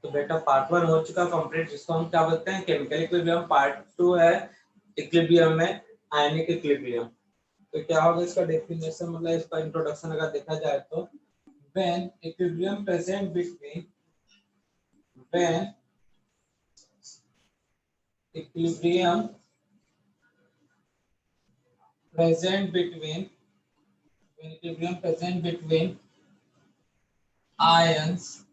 तो बेटा पार्ट 1 हो चुका कंप्लीट, जिसको हम क्या बोलते हैं केमिकल इक्विलिब्रियम। पार्ट 2 है इक्विलिब्रियम में आयनिक इक्विलिब्रियम। तो क्या होगा इसका डेफिनेशन, मतलब इसका इंट्रोडक्शन अगर देखा जाए तो when equilibrium present between when equilibrium present between ions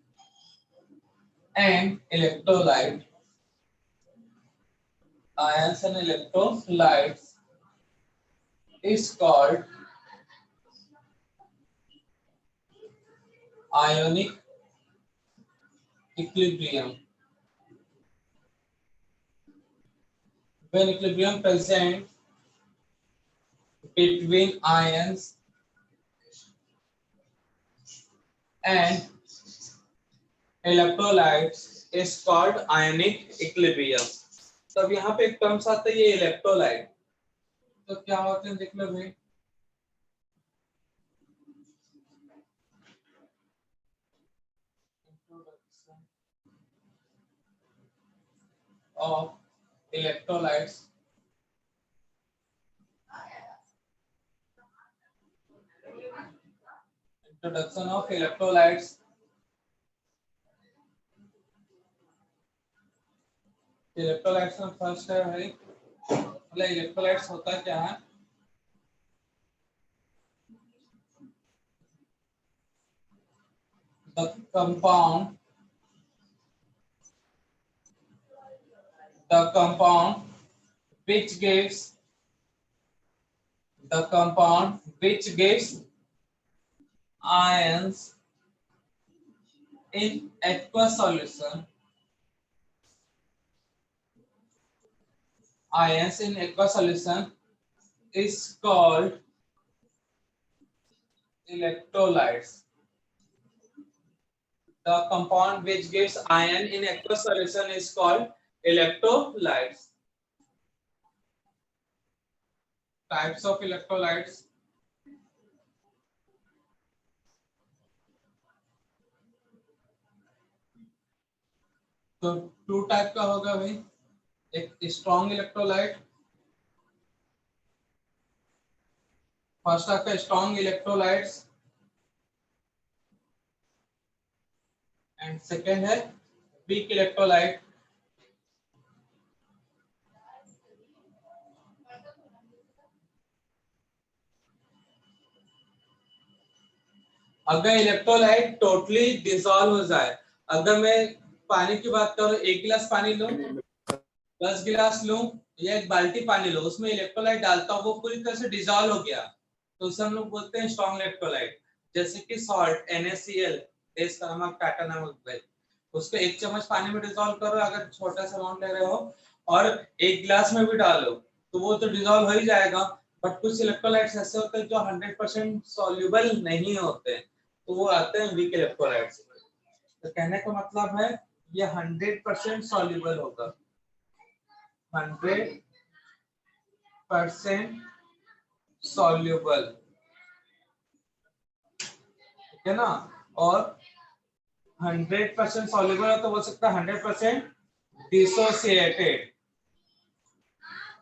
and electrolytes is called ionic equilibrium. When equilibrium present between ions and electrolytes is called ionic equilibrium. तब यहाँ पे एक टर्म्स आता है ये इलेक्ट्रोलाइट। तो क्या होते हैं देख लो भाई, of electrolytes introduction of electrolytes electrolytes में फर्स्ट है भाई, मतलब इलेक्ट्रोलाइट्स होता क्या है, the compound which gives ions in aqueous solution is called electrolytes. The compound which gives ion in aqueous solution is called electrolytes. Types of electrolytes. तो 2 type का होगा भाई, एक स्ट्रॉन्ग इलेक्ट्रोलाइट, फर्स्ट आपका स्ट्रॉन्ग इलेक्ट्रोलाइट्स एंड सेकेंड है weak electrolyte. अगर electrolyte totally dissolve हो जाए, अगर मैं पानी की बात करूं, 1 गिलास पानी लूं, 10 गिलास लूं या 1 बाल्टी पानी लो, उसमें इलेक्ट्रोलाइट डालता हूं, वो पूरी तरह से डिसॉल्व हो गया, तो उसे हम लोग बोलते हैं स्ट्रॉन्ग इलेक्ट्रोलाइट। जैसे कि सॉल्ट NaCl, तेज का नमक, टाटा नमक, उसको 1 चम्मच पानी में डिसॉल्व करो, अगर छोटा सा अमाउंट ले रहे हो, और 1 गिलास में भी डालो तो वो तो डिसॉल्व हो ही जाएगा। बट कुछ इलेक्ट्रोलाइट्स ऐसे होते हैं जो 100% सॉल्युबल नहीं होते, तो वो आते हैं वीक इलेक्ट्रोलाइट्स। तो कहने का मतलब है ये 100% सॉल्युबल होगा, 100% सॉल्युबल, ठीक है ना। और 100% सॉल्युबल तो बोल सकता है 100% डिसोसिएटेड।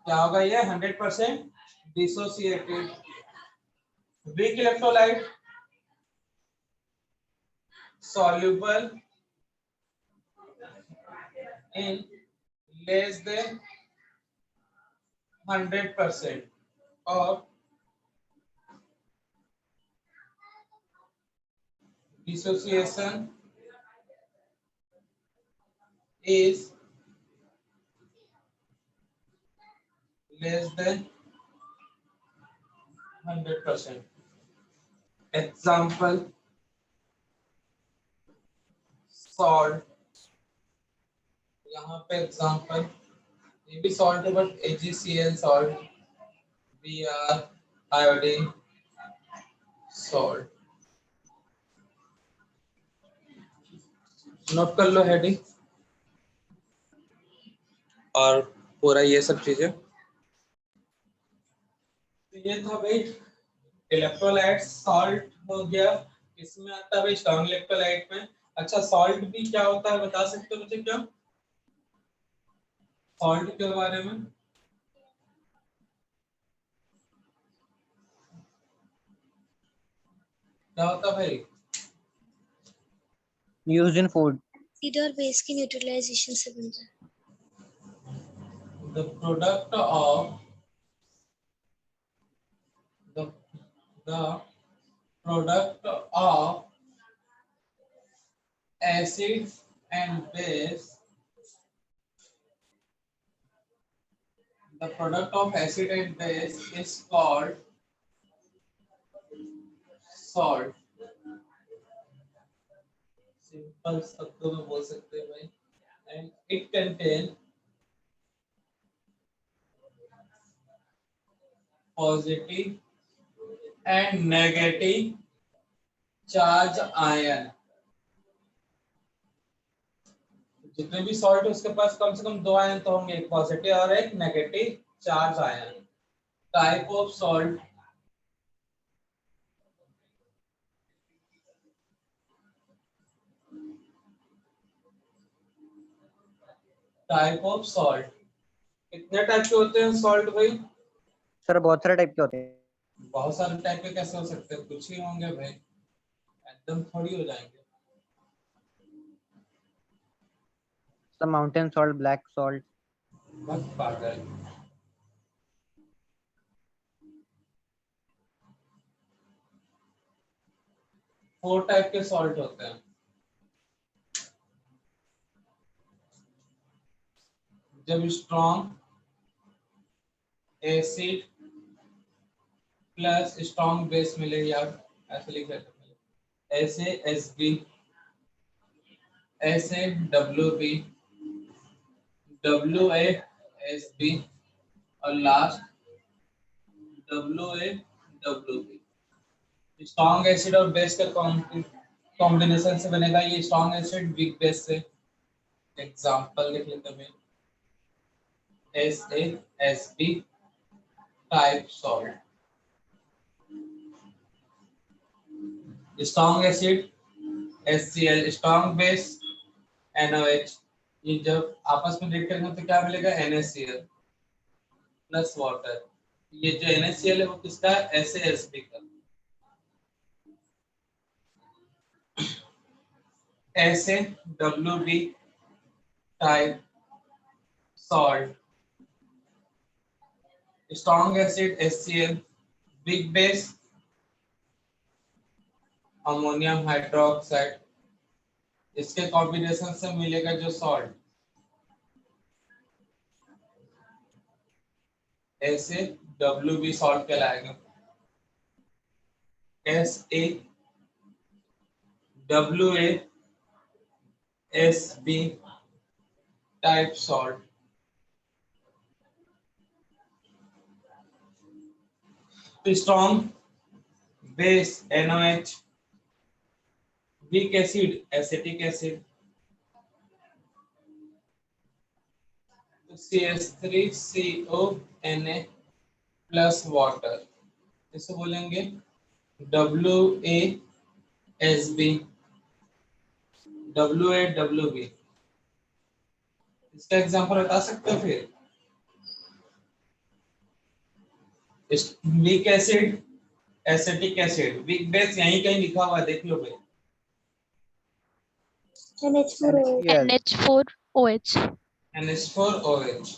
क्या होगा ये 100% dissociated. Weak electrolyte soluble in less than 100% or dissociation is less than 100%. Example, salt, यहाँ पे एग्जांपल, ये भी सॉल्ट है but AgCl salt, Br iodine salt. Note कर लो हेडिंग और पूरा ये सब चीजें। ये था भाई इलेक्ट्रोलाइट। सॉल्ट हो गया, इसमें आता है भाई स्ट्रॉन्ग इलेक्ट्रोलाइट में। अच्छा सॉल्ट भी क्या होता है बता सकते हो मुझे क्या, सॉल्ट के बारे में? क्या होता है भाई? Used in food. एसिड और बेस की न्यूट्रलाइजेशन से बनता है। The product of the product of acid and base, the product of acid and base is called salt। Simple शब्दों में बोल सकते हैं भाई। and it contain positive and negative charge ion। जितने भी सॉल्ट है उसके पास कम से कम दो आयन तो होंगे, एक पॉजिटिव और एक negative charge ion. Type of salt, type of salt कितने टाइप के होते हैं सॉल्ट भाई? सर बहुत सारे टाइप के होते हैं। बहुत सारे टाइप के कैसे हो सकते हैं, कुछ ही होंगे भाई, एकदम थोड़ी हो जाएंगे। Sir mountain salt, black salt. मत पागल। फोर टाइप के सॉल्ट होते हैं। जब strong acid plus strong base मिले, या ऐसे लिख सकते हैं, ऐसे एसबी, ऐसे डब्ल्यूबी, WaSb और लास्ट WaWb। स्ट्रॉन्ग एसिड और बेस का कॉम्बिनेशन से बनेगा ये स्ट्रॉन्ग एसिड वीक बेस से। एग्जांपल लिख लेते हैं, SaSb type salt. Strong acid HCl, strong base NaOH। ये जब आपस में रिएक्ट करेंगे तो क्या मिलेगा, NaCl प्लस वाटर। ये जो NaCl है वो किसका है, SaSb का। SaWb type salt. Strong acid HCl, weak base ammonium hydroxide, इसके कॉम्बिनेशन से मिलेगा जो सॉल्ट, SaWb सॉल्ट कहलाएगा। SaWaSb type salt. Strong base NaOH, weak acid acetic acid, CH3CONa plus water, इसे बोलेंगे WaSb, WaWb। इसका एग्जांपल बता सकते हो फिर? Weak acid acetic acid, weak base यहीं कहीं लिखा हुआ है, देख लो भाई। NH4OH। NH4OH, NH4OH,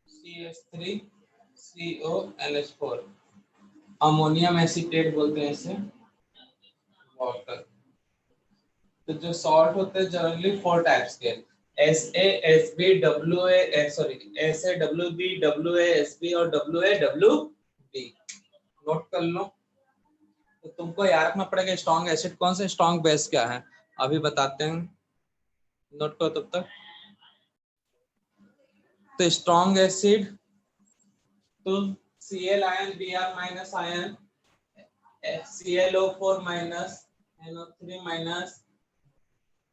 CH3CONH4, ammonium acetate बोलते हैं इसे, वाटर। तो जो सॉल्ट होते हैं जनरली फोर टाइप्स के, SaSb SaWb WaSb और WaWb। नोट कर लो। तो तुमको याद रखना पड़ेगा स्ट्रॉन्ग एसिड कौन सा, स्ट्रॉन्ग बेस क्या है, अभी बताते हैं, नोट करो तब तक। तो स्ट्रॉन्ग एसिड तो Cl ion, Br minus ion, ClO4 minus, NO3 minus,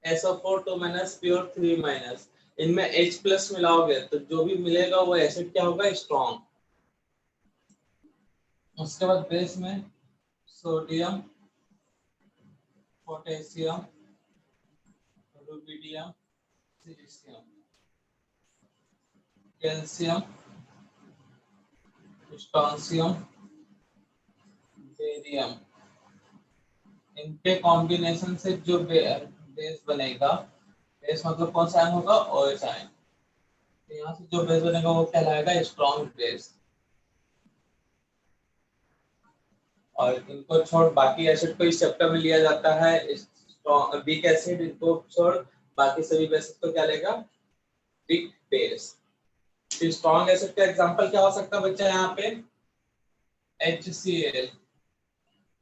SO4 2 minus, pure 3 minus. इनमें H प्लस मिलाओगे तो जो भी मिलेगा वो एसिड क्या होगा, स्ट्रॉन्ग। उसके बाद बेस में sodium, potassium, rubidium, caesium, calcium, strontium, barium, इनके कॉम्बिनेशन से जो बेस बनेगा, बेस मतलब कौन सा आयन होगा, OH आयन। तो यहाँ से जो बेस बनेगा वो कहलाएगा स्ट्रॉन्ग बेस। और इनको छोड़ बाकी एसिड को इस चैप्टर में लिया जाता है, वीक एसिड, इनको छोड़ बाकी सभी बेसिस को क्या लेगा, वीक बेस। स्ट्रॉन्ग एसिड का एग्जांपल क्या हो सकता है बच्चा, यहाँ पे HCl,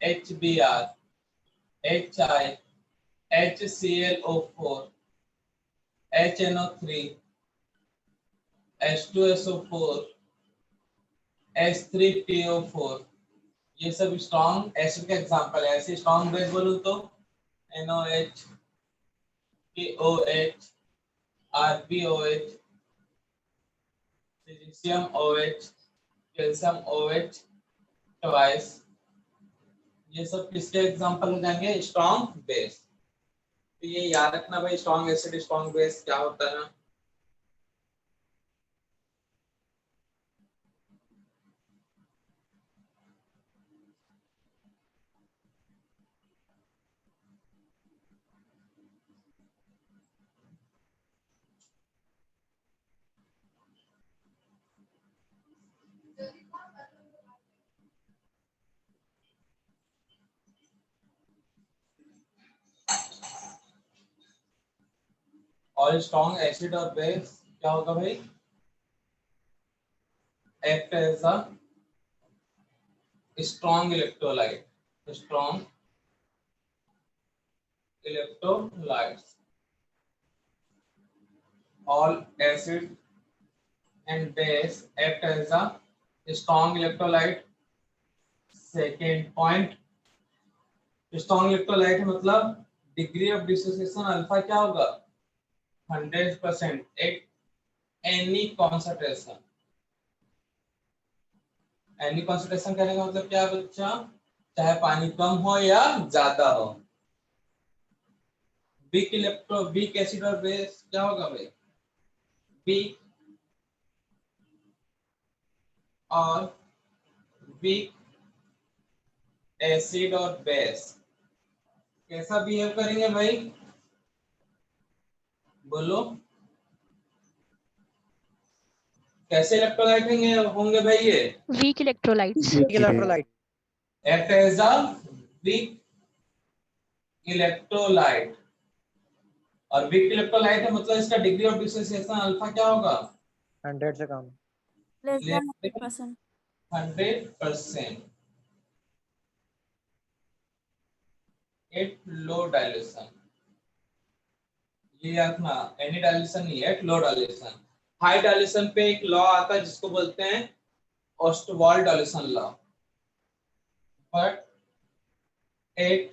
HBr, HI, HClO4, HNO3, H2SO4, H3PO4, ये सब स्ट्रॉन्ग एसिड का एग्जांपल है। ऐसे स्ट्रॉन्ग बेस बोलूं तो NOH, POH, RPOH, सिलिशियम OH, calcium OH twice, ये सब किसके एग्जांपल हो जाएंगे, स्ट्रॉन्ग बेस। तो ये याद रखना भाई, स्ट्रॉन्ग एसिड स्ट्रॉन्ग बेस क्या होता है। और स्ट्रॉन्ग एसिड और बेस क्या होगा भाई, act as a strong electrolyte, strong electrolytes. All acid and base act as a strong electrolyte. Second point, strong electrolyte मतलब degree of dissociation अल्फा क्या होगा, 100% at any concentration। Any concentration कहने का मतलब क्या है बच्चा, चाहे पानी कम हो या ज्यादा हो। वीक एसिड और बेस क्या होगा भाई, वीक और वीक एसिड और बेस कैसा बिहेव करेंगे भाई, बोलो कैसे इलेक्ट्रोलाइट होंगे भाई, ये weak electrolytes. Electrolyte. Act as a weak electrolyte. और वीक इलेक्ट्रोलाइट है मतलब इसका डिग्री ऑफ डिसोसिएशन अल्फा क्या होगा, 100 से कम। less than 100%. 100% at low dilution. ये रखना, एनी डाइल्यूशन नहीं है, at low dilution. High dilution पे एक लॉ आता है जिसको बोलते हैं Ostwald dilution law. But at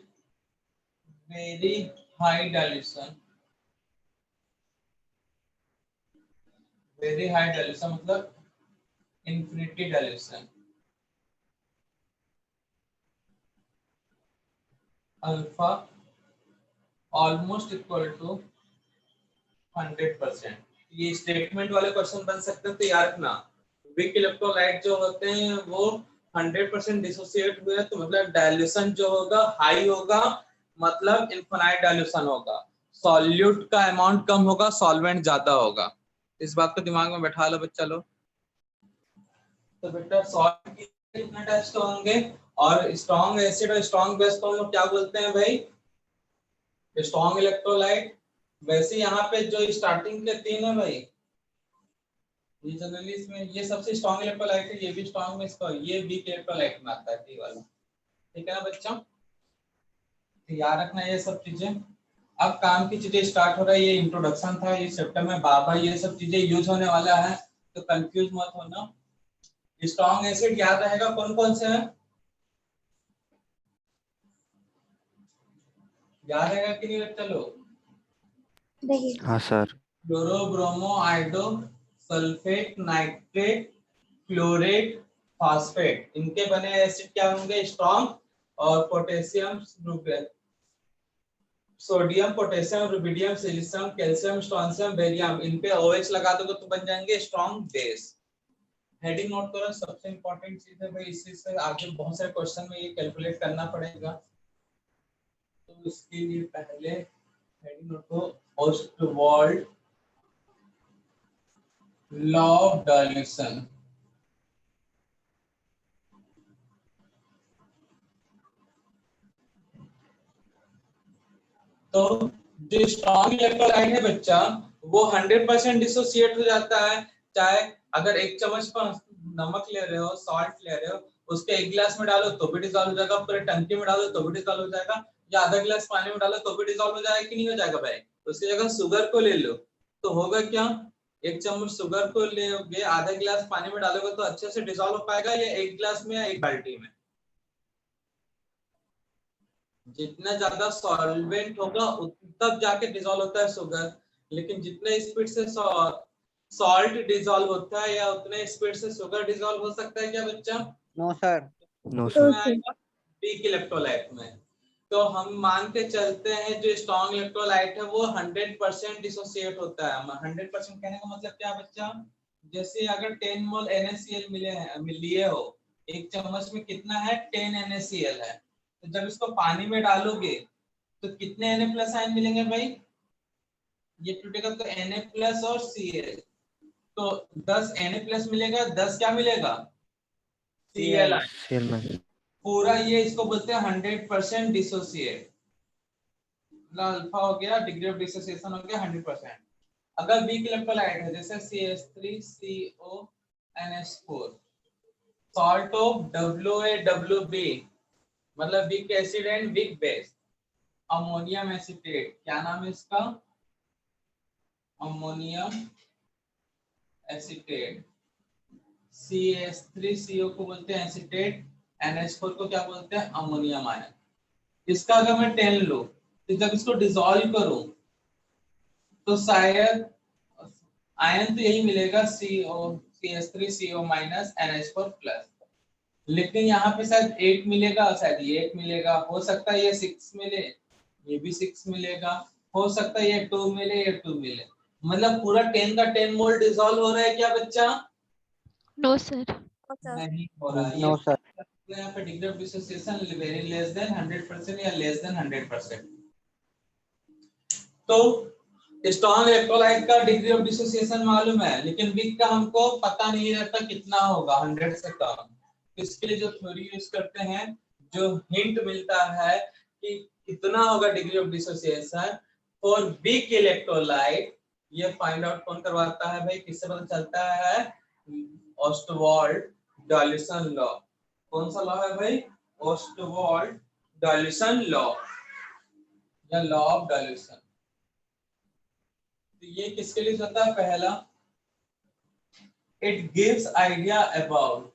very high dilution, very high dilution मतलब infinity dilution, alpha almost equal to 100%। ये स्टेटमेंट वाले क्वेश्चन बन सकते हैं, तो याद रखना वीक इलेक्ट्रोलाइट जो होते हैं वो 100% डिसोसिएट हुए तो मतलब डाइल्यूशन जो होगा हाई होगा, मतलब इनफाइनाइट डाइल्यूशन होगा। सॉल्यूट का अमाउंट कम होगा, सॉल्वेंट ज्यादा होगा। इस बात को दिमाग में बैठा लो बच्चा लोग। तो बेटा सॉल्ट के कितने टाइप्स होंगे, और स्ट्रॉन्ग एसिड और स्ट्रॉन्ग बेस को हम लोग क्या बोलते हैं भाई, स्ट्रॉन्ग इलेक्ट्रोलाइट। वैसे यहाँ पे जो स्टार्टिंग के तीन है भाई, ये जनरली इसमें ये सबसे स्ट्रॉन्ग इलेक्ट्रोलाइट है, ये भी स्ट्रॉन्ग में इसका, ये वीक इलेक्ट्रोलाइट में आता है टी वाला। ठीक है ना बच्चों, तो याद रखना ये सब चीजें। अब काम की चीजें स्टार्ट हो रहा है, ये इंट्रोडक्शन था, इस चैप्टर में बाबा ये सब चीजें यूज होने वाला है, तो कंफ्यूज मत होना। स्ट्रॉन्ग एसिड याद रहेगा कौन कौन से हैं, याद रहेगा कि नहीं बच्चा लोग, नहीं हाँ sir. Chloro, bromo, iodo, sulphate, nitrate, chlorate, phosphate, इनके बने एसिड क्या होंगे? स्ट्रॉन्ग। और potassium, sodium, potassium, rubidium, caesium, calcium, strontium, barium, इन पे OH लगा दोगे तो बन जाएंगे स्ट्रॉन्ग बेस। हेडिंग नोट करो, सबसे इंपॉर्टेंट चीज है भाई, इसी से आगे बहुत सारे क्वेश्चन में ये कैलकुलेट करना पड़ेगा। तो इसके लिए पहले हेडिंग नोट को ओस्टवाल्ड लॉ ऑफ डाइल्यूशन। तो जो स्ट्रॉन्ग इलेक्ट्रोलाइट है बच्चा, वो 100% डिसोसिएट हो जाता है। चाहे अगर 1 चम्मच पर नमक ले रहे हो, सॉल्ट ले रहे हो, उसके 1 गिलास में डालो तो भी डिसॉल्व हो जाएगा, पूरे टंकी में डालो तो भी डिसॉल्व हो जाएगा, या आधा गिलास पानी में डालो तो भी डिसॉल्व हो जाएगा कि नहीं हो जाएगा भाई? उसकी जगह शुगर को ले लो तो होगा क्या? 1 चम्मच शुगर को लोगे, आधा गिलास पानी में डालोगे तो अच्छे से डिसॉल्व हो पाएगा, या 1 गिलास में या 1 बाल्टी में? जितना ज्यादा सॉल्वेंट होगा तब जाके डिसॉल्व होता है शुगर। लेकिन जितने स्पीड से सॉल्ट डिसॉल्व होता है, या उतने स्पीड से शुगर डिसॉल्व हो सकता है क्या बच्चा? No, sir. नो तो सर। आएगा वीक इलेक्ट्रोलाइट में। तो हम मान के चलते हैं जो स्ट्रॉन्ग इलेक्ट्रोलाइट है वो 100% डिसोसिएट होता है। 100% कहने का मतलब क्या बच्चा? जैसे अगर 10 मोल NaCl लिए हो, 1 चम्मच में कितना है? 10 NaCl है। तो जब इसको पानी में डालोगे तो कितने Na+ आयन मिलेंगे भाई? ये टूटेगा तो Na+ और Cl, तो 10 Na+ मिलेगा, 10 क्या मिलेगा? Cl ion. सेल में पूरा ये इसको बोलते हैं 100% डिसोसिएट। अल्फा हो गया, डिग्री ऑफ डिसोसिएशन हो गया 100%। अगर वीक इलेक्ट्रोलाइट है जैसे CH3CONH4, सॉल्ट ऑफ WaWb, मतलब weak acid and weak base. Ammonium acetate, क्या नाम है इसका? Ammonium acetate. CH3CO को बोलते हैं एसीटेट, NH4 को क्या बोलते हैं? Ammonium ion. इसका अगर मैं 10 लूं तो जब इसको डिसॉल्व करूं तो शायद आयन तो यही मिलेगा, CH3CO- NH4+। लेकिन यहाँ पे शायद 8 मिलेगा, शायद ये 8 मिलेगा, हो सकता है ये 6 मिले, ये भी 6 मिलेगा, हो सकता है ये 2 मिले, ये 2 मिले। मतलब पूरा 10 का 10 मोल डिसॉल्व हो रहा है क्या बच्चा? No, sir. नहीं हो रहा है। No, sir. यहाँ पे degree of dissociation very less then 100% या लेस देन 100%। तो स्ट्रॉन्ग इलेक्ट्रोलाइट का डिग्री ऑफ डिसोसिएशन मालूम है, लेकिन वीक का हमको पता नहीं रहता कितना होगा, 100 से कम। इसके लिए जो थ्योरी यूज करते हैं, जो हिंट मिलता है कि कितना होगा degree of dissociation for weak electrolyte, ये फाइंड आउट कौन करवाता है भाई? किससे पता चलता है? Ostwald dilution law. कौन सा लॉ है भाई? ओस्टवाल्ड डाइल्यूशन लॉ, या लॉ ऑफ डाइल्यूशन। तो ये किसके लिए होता है? पहला, it gives idea about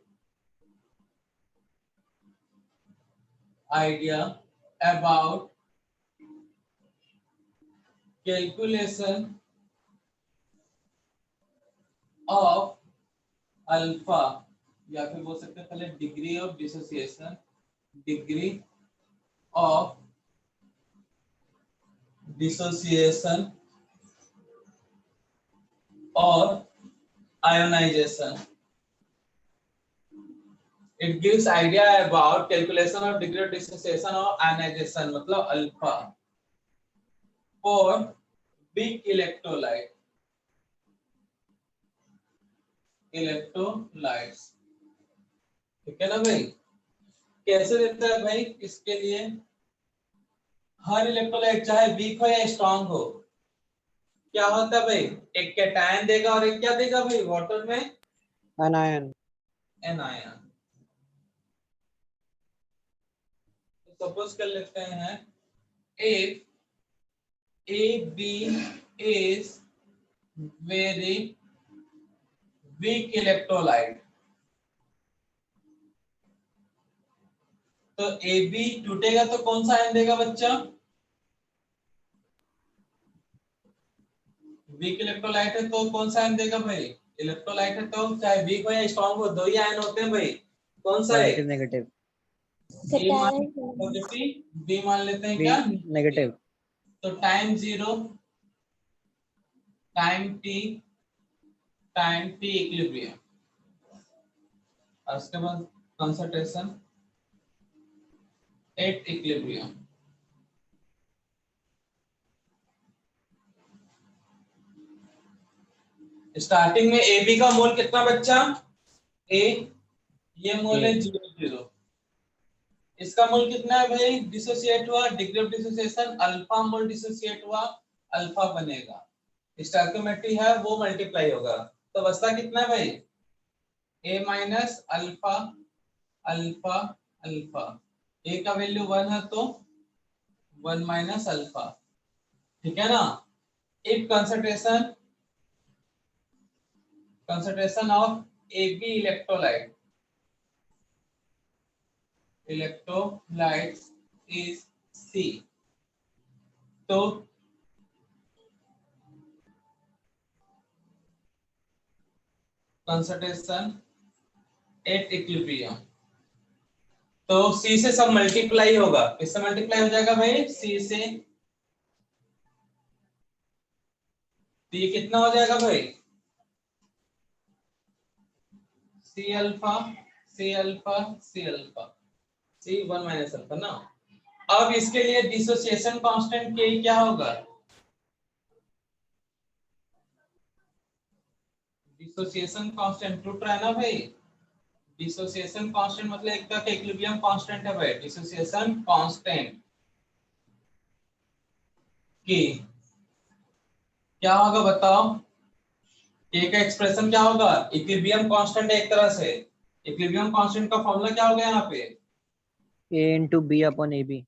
calculation of alpha, या फिर बोल सकते हैं पहले degree of dissociation, degree of dissociation और ionisation. It gives idea about calculation of degree of dissociation or ionization, मतलब अल्फा, for weak electrolytes। ठीक है ना भाई? कैसे देता है भाई? इसके लिए हर इलेक्ट्रोलाइट चाहे वीक हो या स्ट्रॉन्ग हो, क्या होता है भाई? एक कैटायन देगा और एक क्या देगा भाई? वाटर में Anion. एनायन। सपोज कर लेते हैं, if AB is very weak electrolyte, तो AB टूटेगा तो कौन सा आयन देगा बच्चा? वीक इलेक्ट्रोलाइट है तो कौन सा आयन देगा भाई? इलेक्ट्रोलाइट है तो चाहे वीक हो या स्ट्रॉन्ग हो, दो ही आयन होते हैं भाई, कौन सा है? Positive negative. ए मान Catalysis. पॉजिटिव, बी मान लेते हैं बी क्या? नेगेटिव। तो टाइम 0, टाइम टी इक्विलिब्रियम, और उसके बाद कंसंट्रेशन एट इक्विलिब्रियम। स्टार्टिंग में ए बी का मोल कितना बच्चा? ए, ये मोल है 0,0, इसका मोल कितना है भाई? डिसोसिएट हुआ, degree of dissociation alpha mole dissociate हुआ, अल्फा बनेगा। स्टोइकियोमेट्री है वो मल्टीप्लाई होगा, तो बचता कितना है भाई? ए माइनस अल्फा अल्फा अल्फा। ए का वैल्यू 1 है तो 1 माइनस अल्फा, ठीक है ना? If concentration of AB electrolytes is C, तो concentration at equilibrium, तो C से सब मल्टीप्लाई होगा, किससे मल्टीप्लाई हो जाएगा भाई? C से। तो ये कितना हो जाएगा भाई? C alpha C alpha C alpha, C 1 minus alpha ना। अब इसके लिए डिसोसिएशन कांस्टेंट K क्या होगा? डिसोसिएशन कांस्टेंट टूट रहा है ना भाई? डिसोसिएशन कांस्टेंट मतलब एक का इक्विलिब्रियम कांस्टेंट है भाई, डिसोसिएशन कांस्टेंट की क्या होगा बताओ? के का एक्सप्रेशन क्या होगा? इक्विलिब्रियम कांस्टेंट है एक तरह से, इक्विलिब्रियम कांस्टेंट का फॉर्मूला क्या होगा यहाँ पे? A into B upon AB।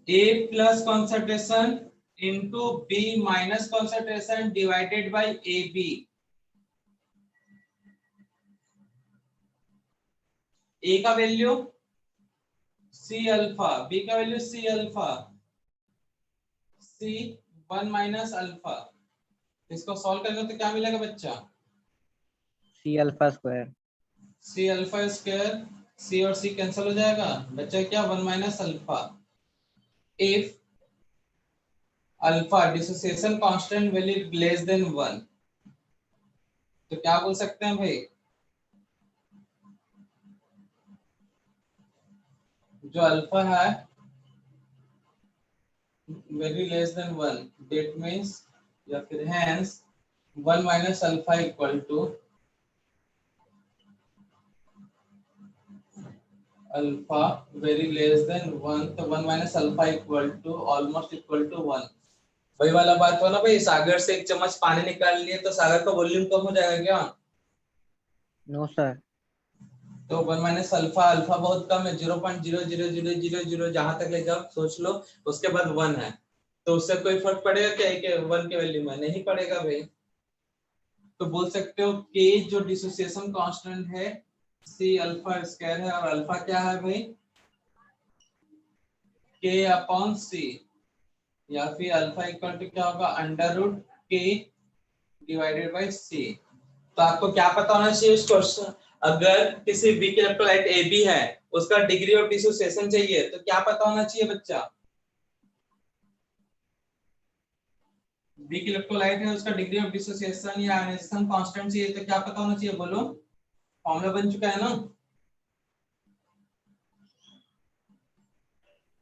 A plus concentration into B minus concentration divided by AB। A का वैल्यू C अल्फा, B का value C alpha, C 1 minus alpha. इसको सॉल्व करेंगे तो क्या मिलेगा बच्चा? C alpha square. C alpha square, C और C cancel हो जाएगा, बच्चा क्या? 1 minus alpha. If alpha dissociation constant value less than 1, तो क्या बोल सकते हैं भाई? जो अल्फा है very less than 1, that means या फिर hence 1 minus alpha equal to alpha very less than 1, तो 1 minus alpha equal to almost equal to 1। वही वाला बात हो ना भाई, सागर से एक चम्मच पानी निकाल लिए तो सागर का वॉल्यूम कम हो जाएगा क्या? No sir. तो 1 माइनस अल्फा, अल्फा बहुत कम है, 0.00000 जहां तक ले जाओ सोच लो, उसके बाद 1 है, तो उससे कोई फर्क पड़ेगा क्या कि 1 के वैल्यू में? नहीं पड़ेगा भाई। तो बोल सकते हो के जो डिसोसिएशन कांस्टेंट है C अल्फा स्क्वायर है, और अल्फा क्या है भाई? K अपॉन C, या फिर अल्फा इक्वल टू क्या होगा? Under root K divided by C। तो आपको क्या पता होना चाहिए इस क्वेश्चन? अगर किसी वीक इलेक्ट्रोलाइट AB है, उसका डिग्री ऑफ डिसोसिएशन चाहिए, तो क्या पता होना चाहिए बच्चा? वीक इलेक्ट्रोलाइट है, उसका डिग्री ऑफ डिसोसिएशन या आयनाइजेशन कांस्टेंट चाहिए, तो क्या पता होना चाहिए? बोलो, फॉर्मूला बन चुका है ना?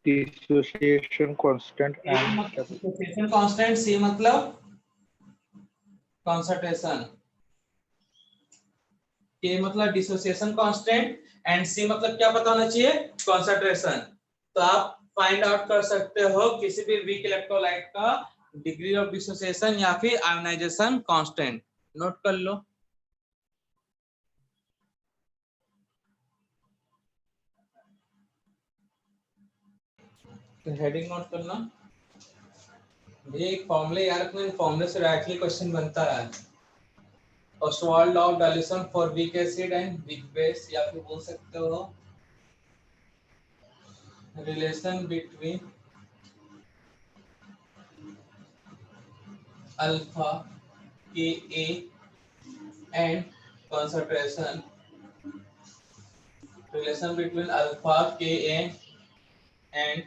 Dissociation constant and dissociation constant, C मतलब कंसंट्रेशन, K मतलब डिसोसिएशन कांस्टेंट, एंड C मतलब क्या पता होना चाहिए? कंसंट्रेशन। तो आप फाइंड आउट कर सकते हो किसी भी वीक इलेक्ट्रोलाइट का डिग्री ऑफ डिसोसिएशन या फिर आयोनाइजेशन कांस्टेंट। नोट कर लो। तो हेडिंग नोट करना। ये एक फॉर्मूले याद रखना, फॉर्मूले से डायरेक्टली क्वेश्चन बनता है। Oswald law of dilution for weak acid and weak base, या फिर बोल सकते हो relation between alpha Ka and concentration relation between alpha Ka and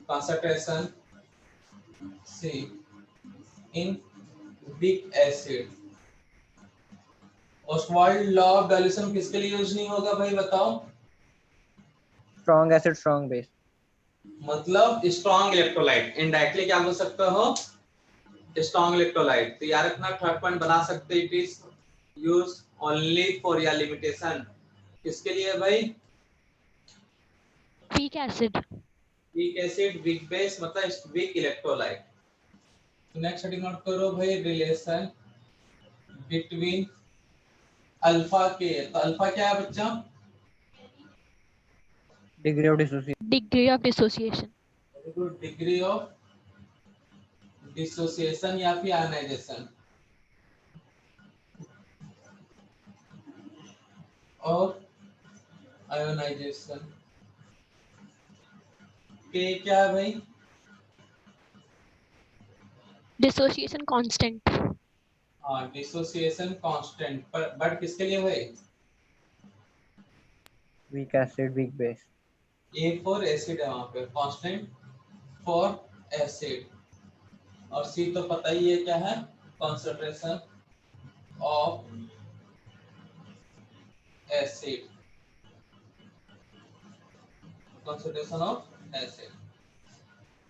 concentration C in weak acid. Oswald law of dilution किसके लिए use नहीं होगा भाई बताओ? Strong acid, strong base. मतलब स्ट्रॉन्ग इलेक्ट्रोलाइट, इनडायरेक्टली क्या बोल सकते हो? Strong electrolyte. तो यार अपना थर्ड पॉइंट बना सकते it is use only for या लिमिटेशन किसके लिए भाई? Weak acid. Weak acid, weak base मतलब weak electrolyte. Next heading note करो भाई, रिलेशन बिटवीन अल्फा के. तो अल्फा क्या है बच्चा? Degree of dissociation. Degree of dissociation. Degree of dissociation या फिर आयनाइजेशन और आयोनाइजेशन. के क्या है भाई? Dissociation constant. हाँ, डिसोसिएशन कांस्टेंट. पर बट किसके लिए भाई? Weak acid, weak base. A for acid है वहां पे, कांस्टेंट फॉर एसिड. और सी तो पता ही है क्या है? Concentration of acid. Concentration of acid.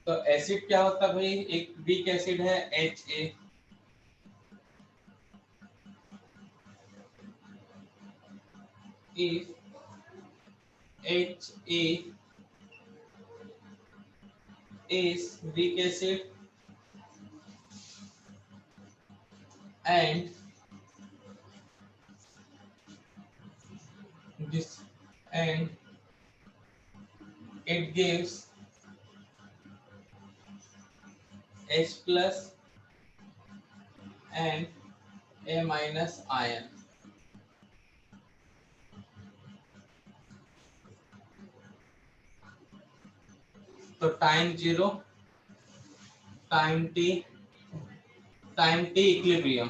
तो एसिड क्या होता है भाई? एक वीक एसिड है HA. if HA is weak acid and it gives H plus and A minus ion. तो टाइम 0, टाइम t इक्विलिब्रियम.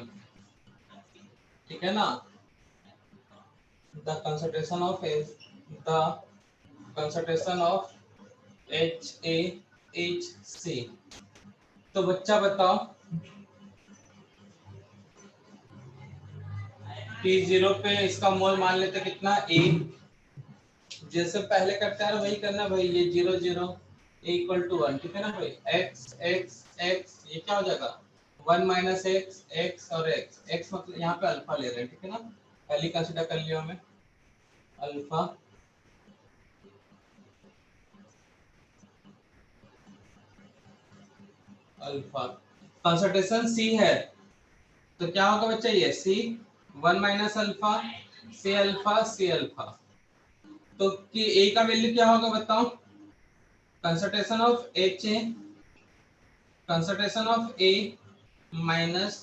ठीक है ना? The concentration of HAHC. तो बच्चा बताओ T0 पे इसका मोल मान लेते कितना? A. जैसे पहले करते हैं वही करना भाई. ये 0 0 इक्वल टू 1. ठीक है ना भाई? x x x ये क्या हो जाएगा? 1 माइनस x x और x x मतलब यहाँ पे अल्फा ले रहे हैं. ठीक है ना? पहले कंसीडर कर लिया हमें अल्फा. अल्फा कंसंट्रेशन C है तो क्या होगा बच्चा? ये C 1 minus alpha C alpha C alpha. तो कि A का वैल्यू क्या होगा बताओ? Concentration of HA, concentration of A minus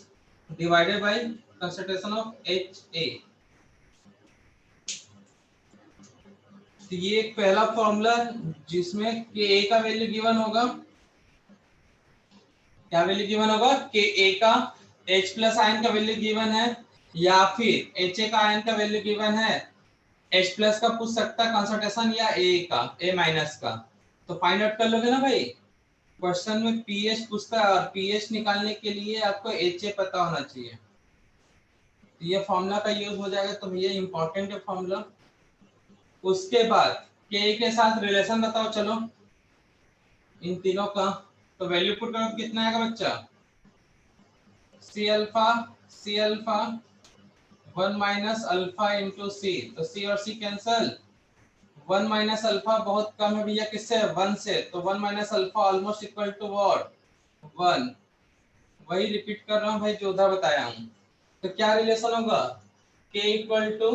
divided by concentration of HA. तो ये एक पहला फॉर्मूला जिसमें कि A का वैल्यू गिवन होगा. क्या वैल्यू गिवन होगा? कि A का H प्लस आयन का वैल्यू गिवन है या फिर HA का आयन का वैल्यू गिवन है. H प्लस का पूछ सकता है कंसंट्रेशन या A का A माइनस का. तो फाइंड आउट कर लोगे ना भाई. क्वेश्चन में pH पूछता है और pH निकालने के लिए आपको HA पता होना चाहिए. तो ये फॉर्मूला का यूज हो जाएगा. तो भैया इंपॉर्टेंट है फॉर्मूला. उसके बाद K के साथ रिलेशन बताओ चलो इन तीनों का. तो वैल्यू पुट करो कितना आएगा बच्चा? C alpha 1 minus alpha into C. तो C और C कैंसल. 1 माइनस अल्फा बहुत कम है भैया किससे? 1 से. तो 1 minus alpha almost equal to what? 1. वही रिपीट कर रहा हूं भाई जो उधर बताया हूं. तो क्या रिलेशन होगा? K equal to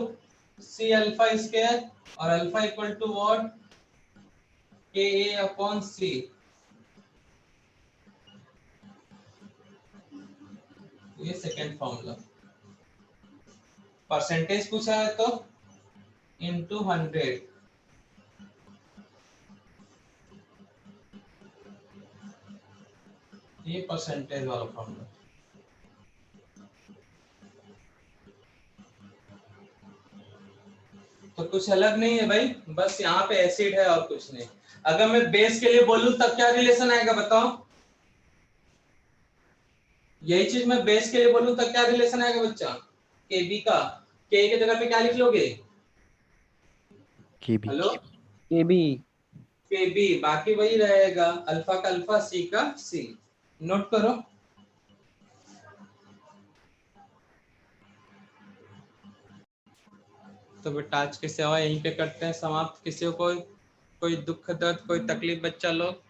C alpha square और alpha equal to what? KA upon C. ये सेकंड फॉर्मूला. परसेंटेज पूछा है तो इनटू 100. ये परसेंटेज वाला फॉर्मूला. तो कुछ अलग नहीं है भाई, बस यहाँ पे एसिड है और कुछ नहीं। अगर मैं बेस के लिए बोलूं तब क्या रिलेशन आएगा बताओ? यही चीज मैं बेस के लिए बोलूं तब क्या रिलेशन आएगा बच्चा? Kb का K की जगह पे क्या लिख लोगे? KB. Hello, KB. Kb, बाकी वही रहेगा, अल्फा का अल्फा, सी का सी। नोट करो। तो बेटा आज की सेवा यहीं पे करते हैं समाप्त। किसी को कोई दुख दर्द कोई तकलीफ बच्चा लोग?